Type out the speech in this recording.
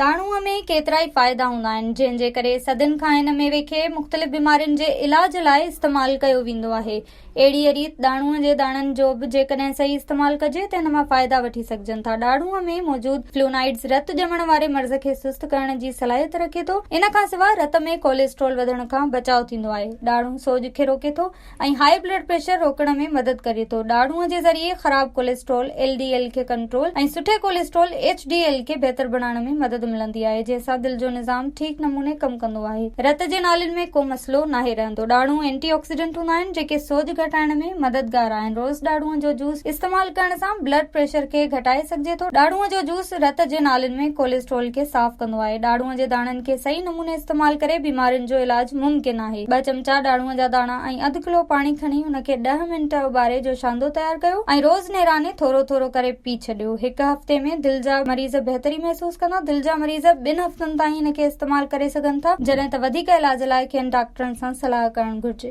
ॾाढ़ूअ में केतिरा ई फ़ाइदा हूंदा आहिनि, जंहिंजे करे सदियुनि खां हिन मेवे खे मुख़्तलिफ़ बीमारियुनि जे इलाज लाइ इस्तेमालु कयो वेंदो आहे। अहिड़ीअ रीति ॾाढ़ूअ जे दाणनि जो बि जेकॾहिं सही इस्तेमालु कजे त हिन मां फ़ाइदा वठी सघजनि था। ॾाढ़ूअ में मौजूदु फ्लूनाइड्स रतु ॼमण वारे मर्ज़ खे सुस्त करण जी सलाहियत रखे थो। इन खां सवाइ रत में कोलेस्ट्रॉल वधण खां बचाव थींदो आहे। ॾाढ़ूं सोज खे रोके थो ऐं हाई ब्लड प्रेशर रोकण में मदद करे थो। ॾाढ़ूअ जे ज़रिए ख़राब कोलेस्ट्रॉल LDL खे कंट्रोल ऐं सुठे कोलेस्ट्रॉल HDL खे बहितर बणाइण में मदद मिलंदी आहे, जंहिंसां दिलि जो निज़ाम ठीक नमूने कमु कंदो आहे। रत जे नालियुनि में को मसइलो नाहे रहंदो। ॾाढ़ूं एंटीऑक्सीडेंट हूंदा आहिनि जेके सोज घटाइण में मददगार आहिनि। रोज़ ॾाढ़ूअ जो जूस इस्तेमालु करण सां ब्लड प्रेशर खे घटाए सघिजे थो। ॾाढ़ूअ जो जूस रत जे नालियुनि में कोलेस्ट्रॉल खे साफ़ कंदो आहे। ॾाढ़ूअ जे दाणनि खे सही नमूने इस्तेमालु करे बीमारियुनि जो इलाज मुमकिन आहे। 2 चमचा ॾाढ़ूअ जा दाणा ऐं अधु किलो पाणी खणी उनखे 10 मिंट उॿारे जो शांदो तयारु कयो ऐं रोज़ नेराने थोरो थोरो करे पी छॾियो। 1 हफ़्ते में दिलि जा मरीज़ बहितरी महसूस कंदा। दिलि जा मरीज़ 2 हफ़्तनि ताईं हिनखे इस्तेमालु करे सघनि था, जॾहिं त वधीक इलाज लाइ खेनि डॉक्टरनि सां सलाह करणु घुर्जे।